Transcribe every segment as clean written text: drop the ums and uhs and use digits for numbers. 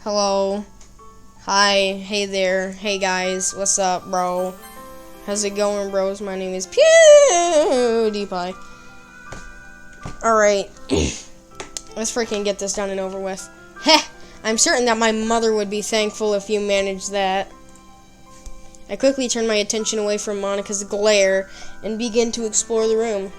Hello. Hi. Hey there. Hey guys. What's up, bro? How's it going, bros? My name is PewDiePie. Alright. Let's freaking get this done and over with. Heh! I'm certain that my mother would be thankful if you managed that. I quickly turn my attention away from Monica's glare and begin to explore the room.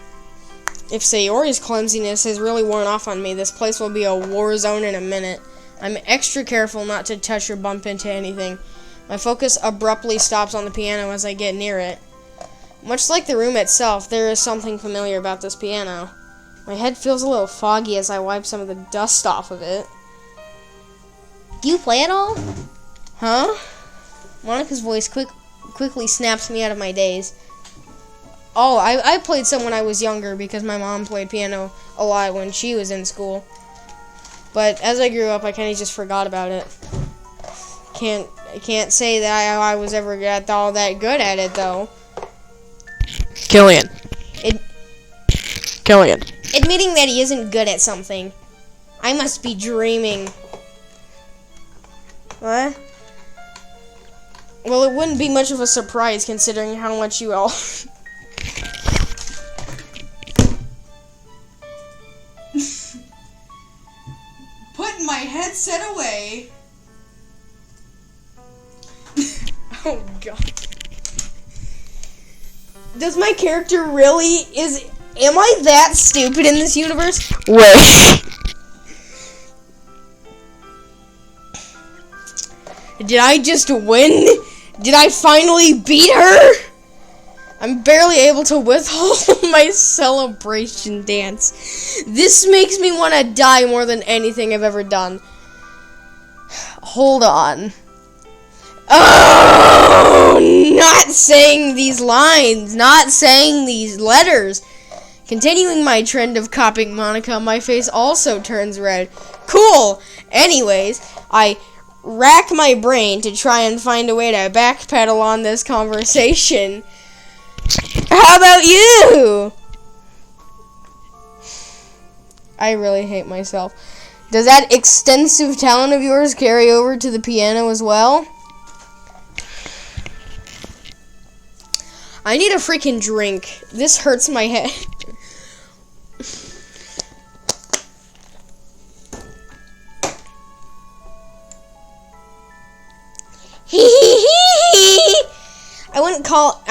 If Sayori's clumsiness has really worn off on me, this place will be a war zone in a minute. I'm extra careful not to touch or bump into anything. My focus abruptly stops on the piano as I get near it. Much like the room itself, there is something familiar about this piano. My head feels a little foggy as I wipe some of the dust off of it. Do you play at all? Huh? Monica's voice quickly snaps me out of my daze. Oh, I played some when I was younger because my mom played piano a lot when she was in school. But as I grew up, I kind of just forgot about it. I can't say that I was ever all that good at it, though. Killian. Admitting that he isn't good at something. I must be dreaming. What? Well, it wouldn't be much of a surprise considering how much you all... Putting my headset away. Oh, God. Does my character really... Am I that stupid in this universe? Wait. Did I just win? Did I finally beat her? I'm barely able to withhold my celebration dance. This makes me want to die more than anything I've ever done. Hold on. Oh! Not saying these lines. Not saying these letters. Continuing my trend of copying Monica, my face also turns red. Cool! Anyways, I rack my brain to try and find a way to backpedal on this conversation. How about you? I really hate myself. Does that extensive talent of yours carry over to the piano as well? I need a freaking drink. This hurts my head.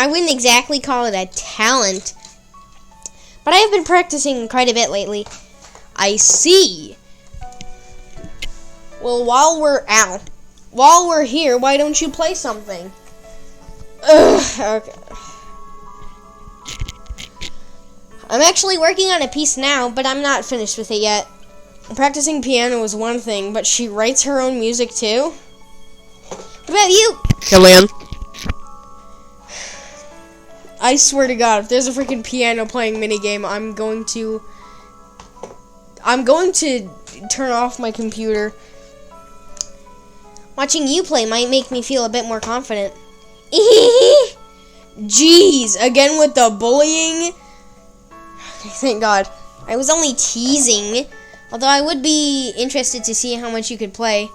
I wouldn't exactly call it a talent, but I have been practicing quite a bit lately. I see. Well, while we're here, why don't you play something? Okay. I'm actually working on a piece now, but I'm not finished with it yet. Practicing piano is one thing, but she writes her own music too? What about you? Killian. I swear to God, if there's a freaking piano playing minigame, I'm going to turn off my computer. Watching you play might make me feel a bit more confident. Jeez, again with the bullying. Thank God. I was only teasing, although I would be interested to see how much you could play.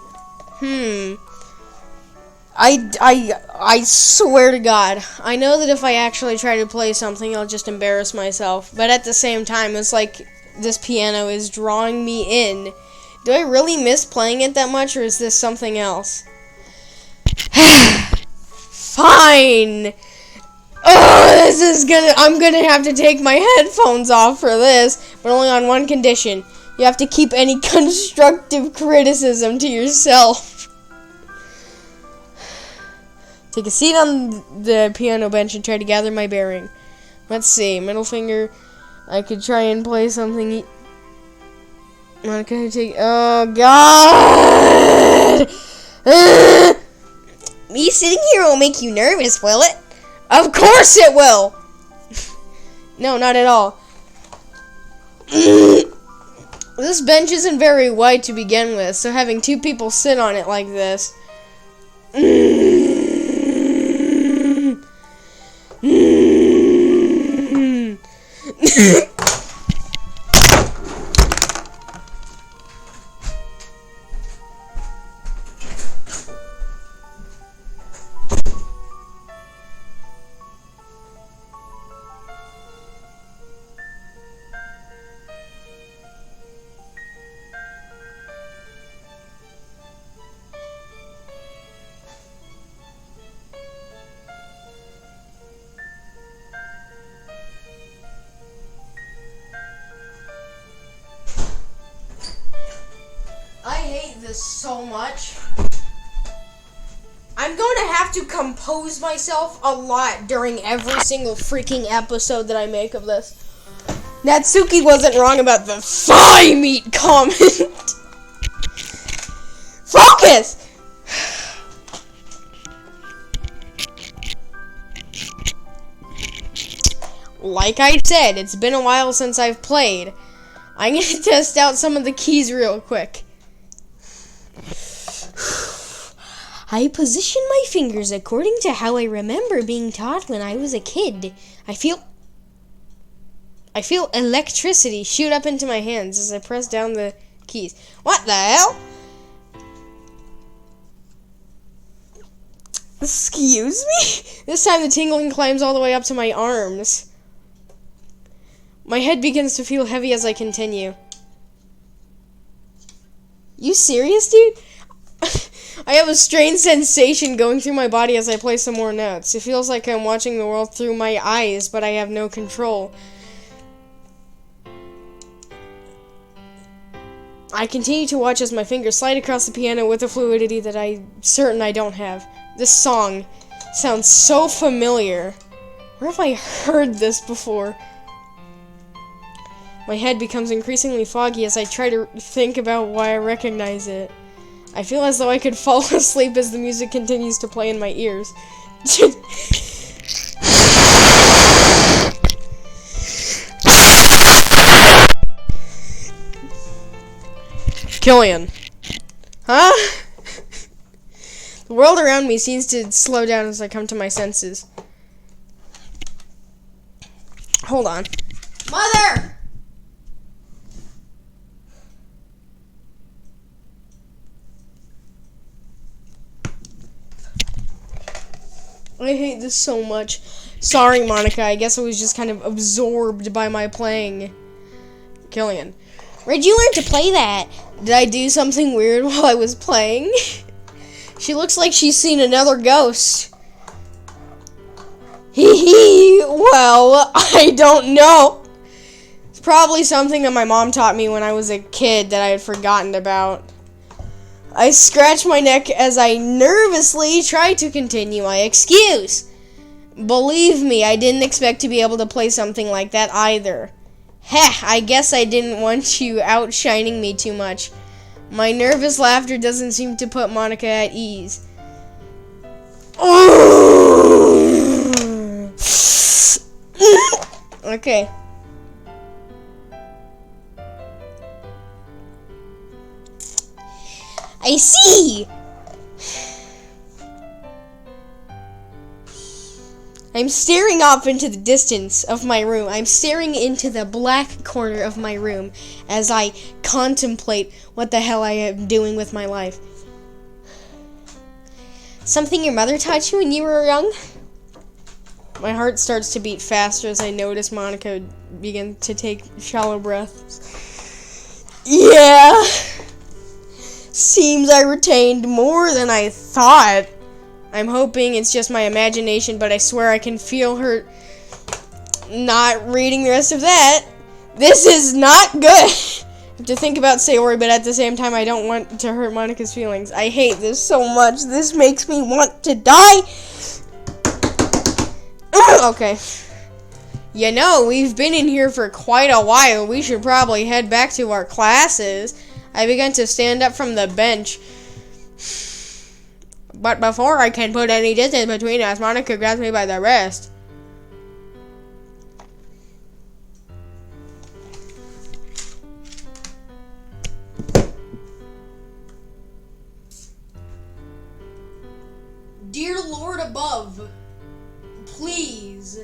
I swear to God, I know that if I actually try to play something, I'll just embarrass myself. But at the same time, it's like this piano is drawing me in. Do I really miss playing it that much, or is this something else? Fine. Oh, I'm gonna have to take my headphones off for this, but only on one condition. You have to keep any constructive criticism to yourself. Take a seat on the piano bench and try to gather my bearing. Let's see. Middle finger. I could try and play something. Monica, take. Oh, God! Me sitting here won't make you nervous, will it? Of course it will! No, not at all. This bench isn't very wide to begin with, so having two people sit on it like this. this so much. I'm going to have to compose myself a lot during every single freaking episode that I make of this. Natsuki wasn't wrong about the thigh meat comment. Focus! Like I said, it's been a while since I've played. I'm going to test out some of the keys real quick. I position my fingers according to how I remember being taught when I was a kid. I feel electricity shoot up into my hands as I press down the keys. What the hell? Excuse me? This time the tingling climbs all the way up to my arms. My head begins to feel heavy as I continue. You serious, dude? I have a strange sensation going through my body as I play some more notes. It feels like I'm watching the world through my eyes, but I have no control. I continue to watch as my fingers slide across the piano with a fluidity that I'm certain I don't have. This song sounds so familiar. Where have I heard this before? My head becomes increasingly foggy as I try to think about why I recognize it. I feel as though I could fall asleep as the music continues to play in my ears. Killian. Huh? The world around me seems to slow down as I come to my senses. Hold on. Mother! I hate this so much. Sorry, Monica. I guess I was just kind of absorbed by my playing. Killian. Where'd you learn to play that? Did I do something weird while I was playing? She looks like she's seen another ghost. Hee hee. Well, I don't know. It's probably something that my mom taught me when I was a kid that I had forgotten about. I scratch my neck as I nervously try to continue my excuse. Believe me, I didn't expect to be able to play something like that either. Heh, I guess I didn't want you outshining me too much. My nervous laughter doesn't seem to put Monica at ease. Okay. I see! I'm staring off into the distance of my room. I'm staring into the black corner of my room as I contemplate what the hell I am doing with my life. Something your mother taught you when you were young? My heart starts to beat faster as I notice Monica begin to take shallow breaths. Yeah. Seems I retained more than I thought. I'm hoping it's just my imagination, but I swear I can feel her not reading the rest of that. This is not good. I have to think about Sayori, but at the same time, I don't want to hurt Monica's feelings. I hate this so much. This makes me want to die. Okay. You know, we've been in here for quite a while. We should probably head back to our classes. I began to stand up from the bench. But before I can put any distance between us, Monica grabs me by the wrist. Dear Lord above, please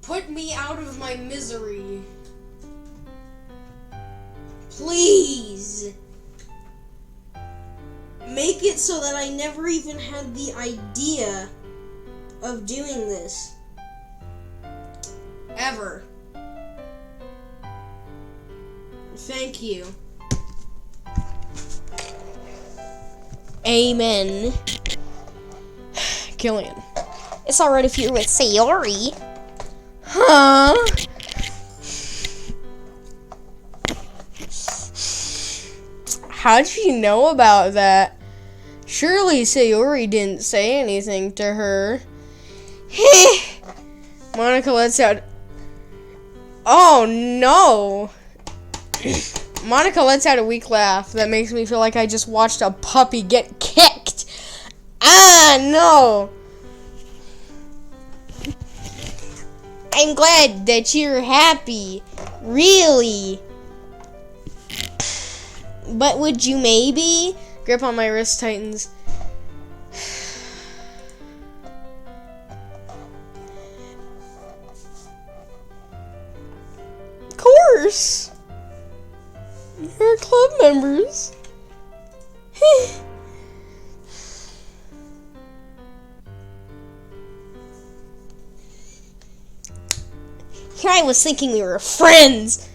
put me out of my misery. Please. Make it so that I never even had the idea of doing this. Ever. Thank you. Amen. Killian. It's alright if you're with Sayori. Huh? How'd she know about that? Surely Sayori didn't say anything to her. Monica lets out... Oh, no. Monica lets out a weak laugh that makes me feel like I just watched a puppy get kicked. Ah, no. I'm glad that you're happy. Really. But would you maybe? Grip on my wrist tightens. Of course. You're club members. Here I was thinking we were friends.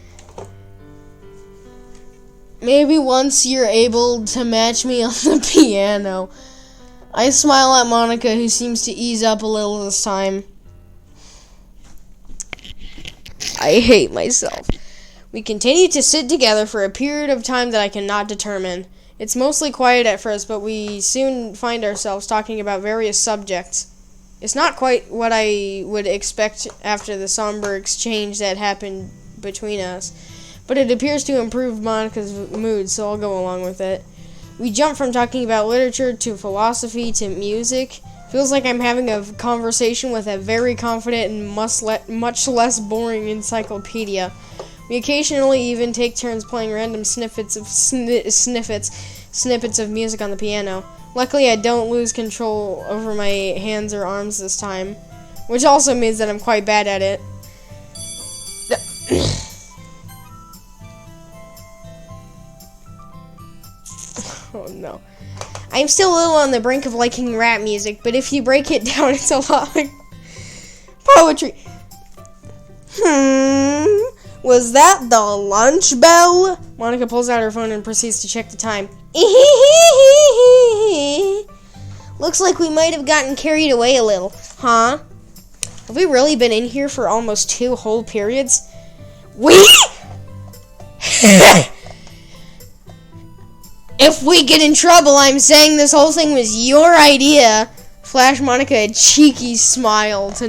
Maybe once you're able to match me on the piano. I smile at Monica, who seems to ease up a little this time. I hate myself. We continue to sit together for a period of time that I cannot determine. It's mostly quiet at first, but we soon find ourselves talking about various subjects. It's not quite what I would expect after the somber exchange that happened between us, but it appears to improve Monica's mood, so I'll go along with it. We jump from talking about literature to philosophy to music. Feels like I'm having a conversation with a very confident and much less boring encyclopedia. We occasionally even take turns playing random snippets of music on the piano. Luckily, I don't lose control over my hands or arms this time, which also means that I'm quite bad at it. Oh no. I'm still a little on the brink of liking rap music, but if you break it down, it's a lot like poetry. Was that the lunch bell? Monica pulls out her phone and proceeds to check the time. Looks like we might have gotten carried away a little, huh? Have we really been in here for almost 2 whole periods? If we get in trouble, I'm saying this whole thing was your idea. Flash Monica a cheeky smile to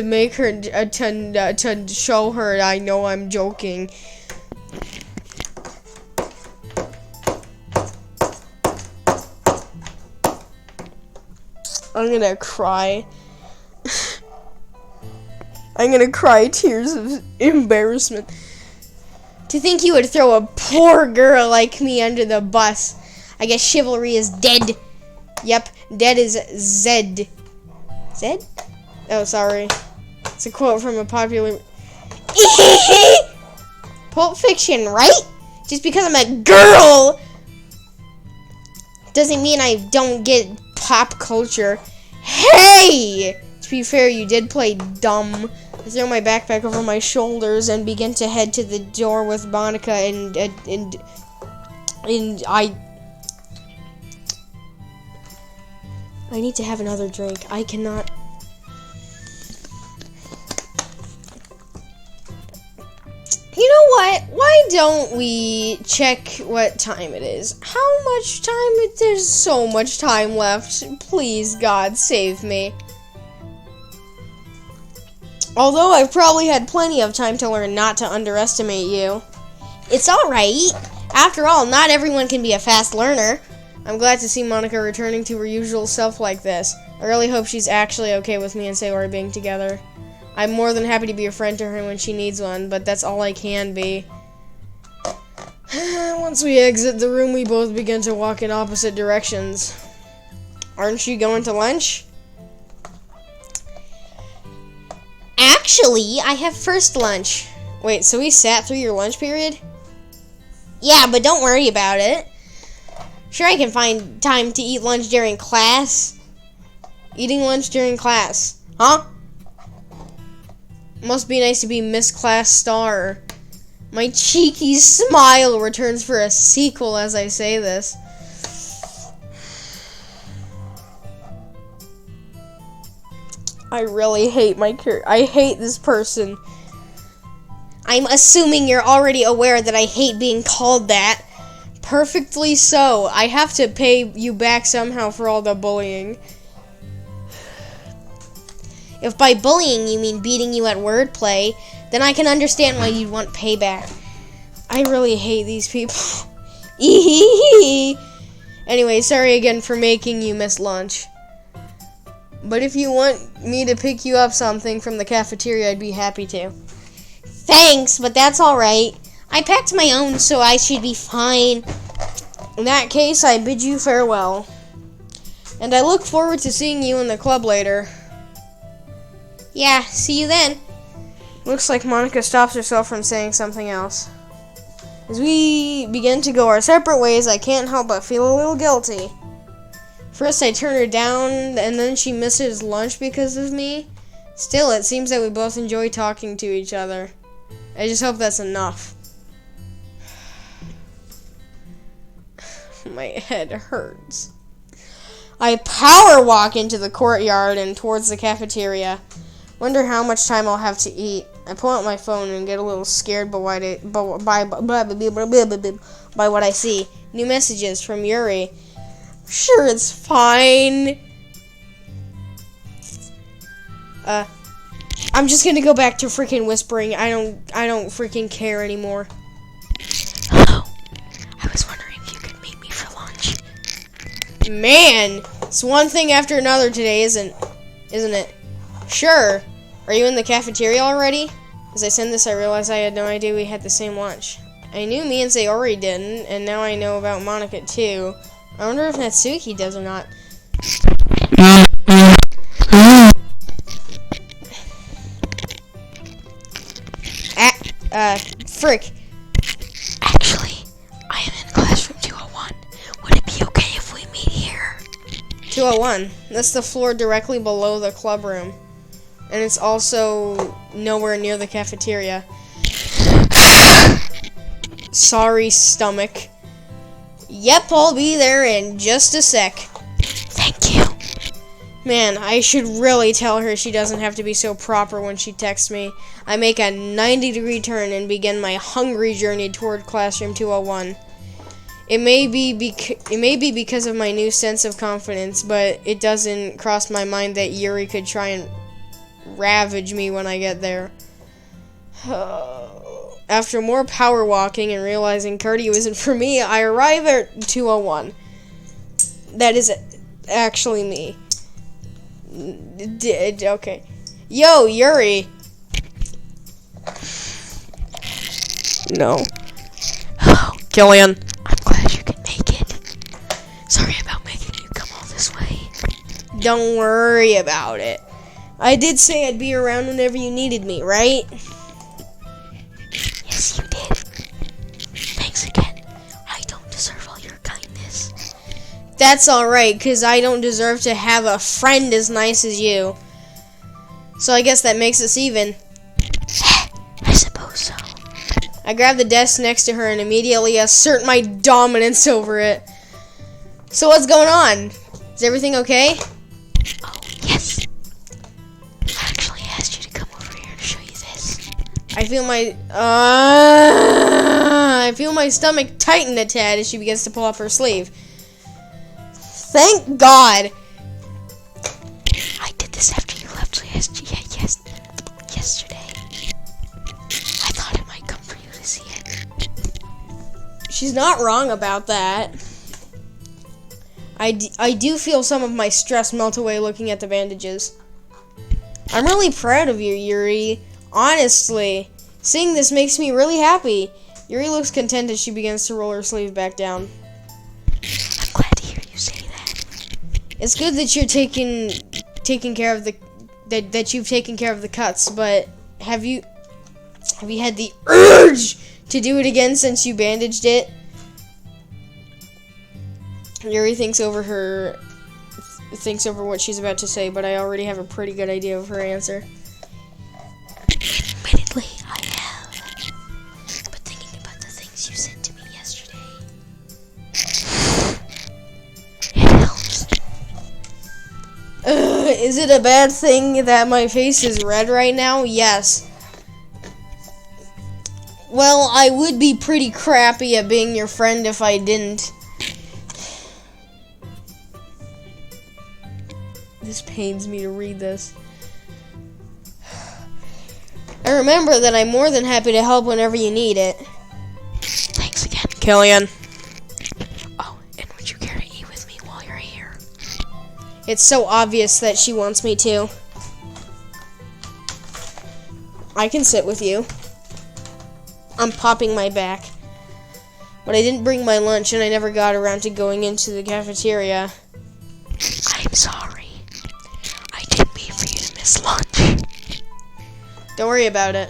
make her to show her I know I'm joking. I'm gonna cry. I'm gonna cry tears of embarrassment. To think you would throw a poor girl like me under the bus. I guess chivalry is dead. Yep, dead is Zed. Zed? Oh, sorry. It's a quote from a popular... Pulp Fiction, right? Just because I'm a girl doesn't mean I don't get pop culture. Hey! To be fair, you did play dumb. I throw my backpack over my shoulders and begin to head to the door with Monica and I need to have another drink. I cannot. You know what? Why don't we check what time it is? How much time? There's so much time left. Please, God, save me. Although I've probably had plenty of time to learn not to underestimate you. It's alright. After all, not everyone can be a fast learner. I'm glad to see Monica returning to her usual self like this. I really hope she's actually okay with me and Sayori being together. I'm more than happy to be a friend to her when she needs one, but that's all I can be. Once we exit the room, we both begin to walk in opposite directions. Aren't you going to lunch? Actually, I have first lunch. Wait, so we sat through your lunch period? Yeah, but don't worry about it. Sure, I can find time to eat lunch during class. Eating lunch during class. Huh? Must be nice to be Miss Class Star. My cheeky smile returns for a sequel as I say this. I really hate I hate this person. I'm assuming you're already aware that I hate being called that. Perfectly so. I have to pay you back somehow for all the bullying. If by bullying you mean beating you at wordplay, then I can understand why you'd want payback. I really hate these people. Anyway, sorry again for making you miss lunch. But if you want me to pick you up something from the cafeteria, I'd be happy to. Thanks, but that's alright. I packed my own, so I should be fine. In that case, I bid you farewell. And I look forward to seeing you in the club later. Yeah, see you then. Looks like Monica stops herself from saying something else. As we begin to go our separate ways, I can't help but feel a little guilty. First, I turn her down, and then she misses lunch because of me. Still, it seems that we both enjoy talking to each other. I just hope that's enough. My head hurts. I power walk into the courtyard and towards the cafeteria. Wonder how much time I'll have to eat. I pull out my phone and get a little scared by what I see. New messages from Yuri. Sure, it's fine. I'm just gonna go back to freaking whispering. I don't freaking care anymore. Hello. I was wondering if you could meet me for lunch. Man, it's one thing after another today, isn't it? Sure. Are you in the cafeteria already? As I send this, I realize I had no idea we had the same lunch. I knew me and Sayori didn't, and now I know about Monica too. I wonder if Natsuki does or not. Frick. Actually, I am in classroom 201. Would it be okay if we meet here? 201. That's the floor directly below the club room. And it's also nowhere near the cafeteria. Sorry, stomach. Yep, I'll be there in just a sec. Thank you. Man, I should really tell her she doesn't have to be so proper when she texts me. I make a 90-degree turn and begin my hungry journey toward classroom 201. It may be because of my new sense of confidence, but it doesn't cross my mind that Yuri could try and ravage me when I get there. After more power walking and realizing cardio isn't for me, I arrive at 201. That is actually me. Okay. Yo, Yuri. No. Hello, Killian. I'm glad you could make it. Sorry about making you come all this way. Don't worry about it. I did say I'd be around whenever you needed me, right? Yes, you did. Thanks again. I don't deserve all your kindness. That's alright, because I don't deserve to have a friend as nice as you. So I guess that makes us even. I suppose so. I grab the desk next to her and immediately assert my dominance over it. So what's going on? Is everything okay? Oh, yes. I actually asked you to come over here to show you this. I feel my stomach tighten a tad as she begins to pull up her sleeve. Thank God. I did this after you left yesterday. I thought it might come for you to see it. She's not wrong about that. I do feel some of my stress melt away looking at the bandages. I'm really proud of you, Yuri. Honestly, seeing this makes me really happy. Yuri looks content as she begins to roll her sleeve back down. I'm glad to hear you say that. It's good that you're taking care of that you've taken care of the cuts, but have you had the urge to do it again since you bandaged it? Yuri thinks over what she's about to say, but I already have a pretty good idea of her answer. Admittedly, I have. But thinking about the things you said to me yesterday, it helps. Is it a bad thing that my face is red right now? Yes. Well, I would be pretty crappy at being your friend if I didn't. This pains me to read this. I remember that I'm more than happy to help whenever you need it. Thanks again, Killian. Oh, and would you care to eat with me while you're here? It's so obvious that she wants me to. I can sit with you. I'm popping my back. But I didn't bring my lunch and I never got around to going into the cafeteria. I'm sorry. I didn't mean for you to miss lunch. Don't worry about it.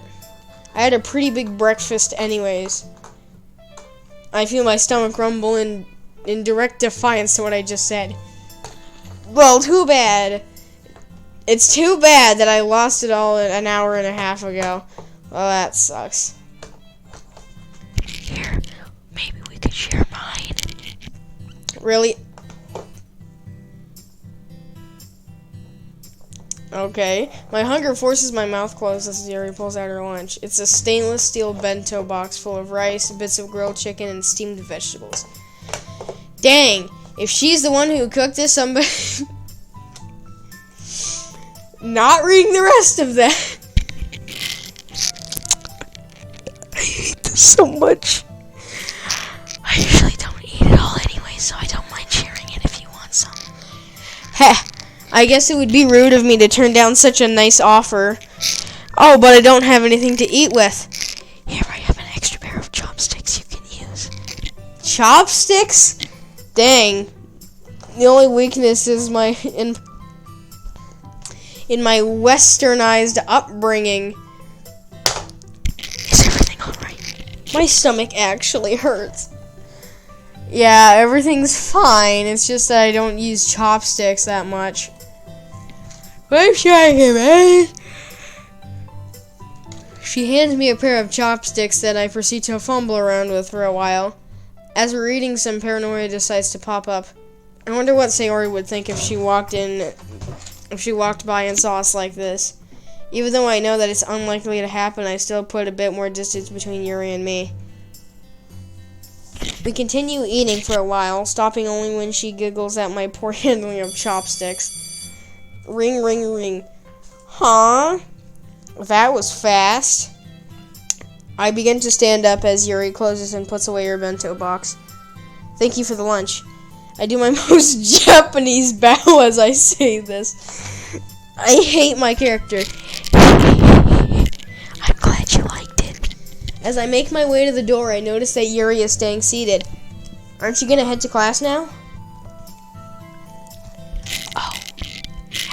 I had a pretty big breakfast anyways. I feel my stomach rumble in direct defiance to what I just said. Well, too bad. It's too bad that I lost it all an hour and a half ago. Well, that sucks. Here, maybe we could share mine. Really? Okay. My hunger forces my mouth closed as Yuri pulls out her lunch. It's a stainless steel bento box full of rice, bits of grilled chicken, and steamed vegetables. Dang! If she's the one who cooked this, somebody... Not reading the rest of that. I hate this so much. I usually don't eat it all anyway, so I don't mind sharing it if you want some. Heh. I guess it would be rude of me to turn down such a nice offer. Oh, but I don't have anything to eat with. Here, I have an extra pair of chopsticks you can use. Chopsticks? Dang. The only weakness is my in my westernized upbringing. Is everything alright? My stomach actually hurts. Yeah, everything's fine. It's just that I don't use chopsticks that much. I'm sorry, man. She hands me a pair of chopsticks that I proceed to fumble around with for a while. As we're eating, some paranoia decides to pop up. I wonder what Sayori would think if she walked by and saw us like this. Even though I know that it's unlikely to happen, I still put a bit more distance between Yuri and me. We continue eating for a while, stopping only when she giggles at my poor handling of chopsticks. Ring, ring, ring. Huh? That was fast. I begin to stand up as Yuri closes and puts away her bento box. Thank you for the lunch. I do my most Japanese bow as I say this. I hate my character. I'm glad you liked it. As I make my way to the door, I notice that Yuri is staying seated. Aren't you gonna head to class now? Oh,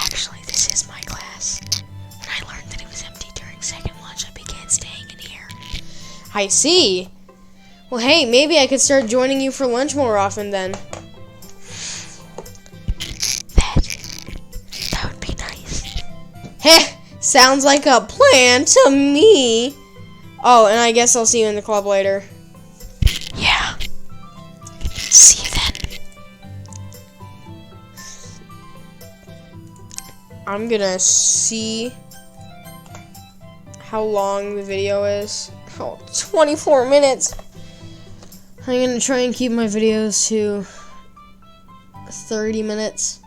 actually, this is my class. When I learned that it was empty during second lunch, I began staying in here. I see. Well, hey, maybe I could start joining you for lunch more often then. That would be nice. Heh, sounds like a plan to me. Oh, and I guess I'll see you in the club later. Yeah. See you then. I'm gonna see how long the video is. Oh, 24 minutes. I'm gonna try and keep my videos to 30 minutes.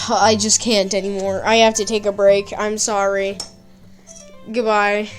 I just can't anymore. I have to take a break. I'm sorry. Goodbye.